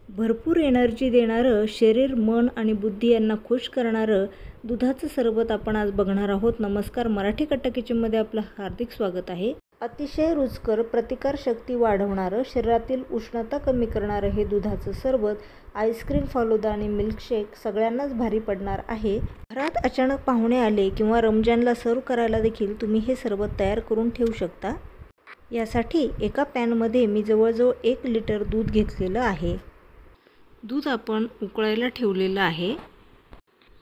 भरपूर एनर्जी देणारं, शरीर, मन आणि बुद्धी यांना खुश करणारं दुधाचं सरबत आपण आज बघणार आहोत. नमस्कार, मराठी कट्टा किचनमध्ये आपलं हार्दिक स्वागत आहे. अतिशय रुचकर, प्रतिकारशक्ती वाढवणारं, शरीरातील उष्णता कमी करणारं हे दुधाचं सरबत, आईस्क्रीम, फालुदा आणि मिल्कशेक सगळ्यांनाच भारी पडणार आहे. घरात अचानक पाहुणे आले किंवा रमजानला सर्व करायला देखील तुम्ही हे सरबत तयार करून ठेवू शकता. यासाठी एका पॅनमध्ये मी जवळजवळ 1 लिटर दूध घेतलेलं आहे. दूध आपण उकळायला ठेवलेलं आहे.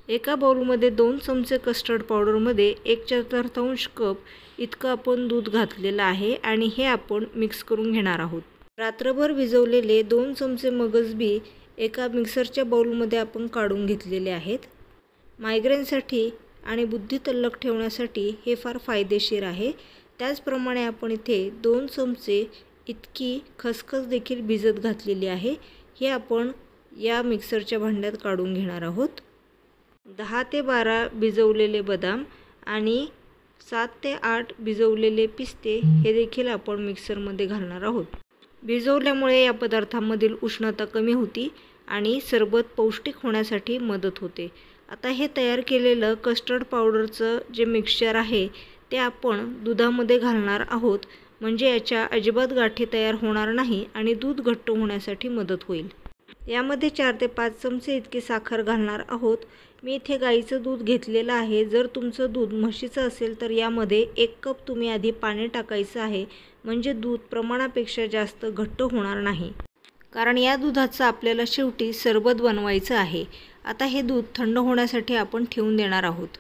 एका बाउलमध्ये 2 चमचे कस्टर्ड पावडरमध्ये 1/4 कप इतकं आपण दूध घातलेलं आहे आणि हे आपण मिक्स करून घेणार आहोत. रात्रभर भिजवलेले 2 चमचे मगजबी एका मिक्सरच्या बाउलमध्ये आपण काढून घेतलेले आहेत. मायग्रेनसाठी आणि बुद्धी तल्लख ठेवण्यासाठी हे फार फायदेशीर आहे. त्याचप्रमाणे आपण इथे 2 चमचे इतकी खसखस देखील भिजत घातलेली आहे. हे आपण या मिक्सरच्या भांड्यात काढून घेणार आहोत. 10 ते 12 भिजवलेले बदाम आणि 7 ते 8 भिजवलेले पिस्ते हे देखील आपण मिक्सरमध्ये घालणार आहोत. भिजवल्यामुळे या पदार्थांमधील उष्णता कमी होती आणि सरबत पौष्टिक होण्यासाठी मदत होते. आता हे तयार केलेलं कस्टर्ड पावडरचं जे मिक्सचर आहे ते आपण दुधामध्ये घालणार आहोत. म्हणजे याच्या अजिबात गाठी तयार होणार नाही आणि दूध घट्ट होण्यासाठी मदत होईल. यामध्ये 4 ते 5 चमचे इतकी साखर घालणार आहोत. मी इथे गाईचं दूध घेतलेलं आहे. जर तुमचं दूध म्हशीचं असेल तर यामध्ये 1 कप तुम्ही आधी पाणी टाकायचं आहे. म्हणजे दूध प्रमाणापेक्षा जास्त घट्ट होणार नाही. कारण या दुधाचं आपल्याला शेवटी सरबत बनवायचं आहे. आता हे दूध थंड होण्यासाठी आपण ठेवून देणार आहोत.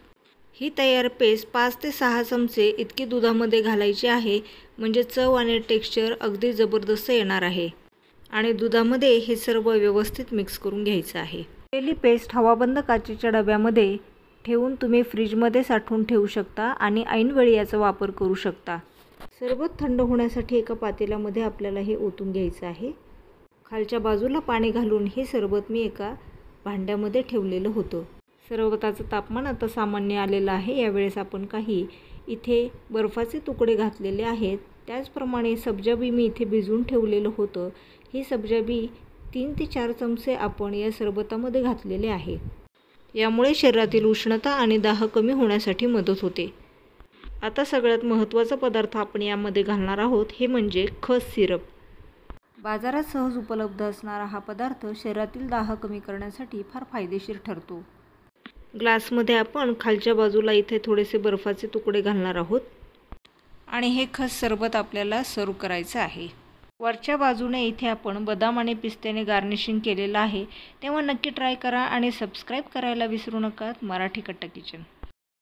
ही तयार पेस्ट 5 ते 6 चमचे इतकी दुधामध्ये घालायची आहे. म्हणजे चव आणि टेक्स्चर अगदी जबरदस्त येणार आहे. आणि दुधामध्ये हे सर्व व्यवस्थित मिक्स करून घ्यायचं आहे. केलेली पेस्ट हवाबंद काचेच्या डब्यामध्ये ठेवून तुम्ही फ्रीजमध्ये साठवून ठेवू शकता आणि ऐनवेळी याचा वापर करू शकता. सरबत थंड होण्यासाठी एका पातेल्यामध्ये आपल्याला हे ओतून घ्यायचं आहे. खालच्या बाजूला पाणी घालून हे सरबत मी एका भांड्यामध्ये ठेवलेलं होतं. सरबताचं तापमान आता सामान्य आलेलं आहे. यावेळेस आपण काही इथे बर्फाचे तुकडे घातलेले आहेत. त्याचप्रमाणे सब्जा बी मी इथे भिजवून ठेवलेलं होतं. हे सब्जा बी 3 ते 4 चमचे आपण या सरबतामध्ये घातलेले आहे. यामुळे शरीरातील उष्णता आणि दाह कमी होण्यासाठी मदत होते. आता सगळ्यात महत्त्वाचा पदार्थ आपण यामध्ये घालणार आहोत हे म्हणजे खस सिरप. बाजारात सहज उपलब्ध असणारा हा पदार्थ शरीरातील दाह कमी करण्यासाठी फार फायदेशीर ठरतो. ग्लासमध्ये आपण खालच्या बाजूला इथे थोडेसे बर्फाचे तुकडे घालणार आहोत आणि हे खस सरबत आपल्याला सर्व करायचं आहे. वरच्या बाजूने इथे आपण बदाम आणि पिस्त्याने गार्निशिंग केलेलं आहे. तेव्हा नक्की ट्राय करा आणि सबस्क्राईब करायला विसरू नका. मराठी कट्टा किचन.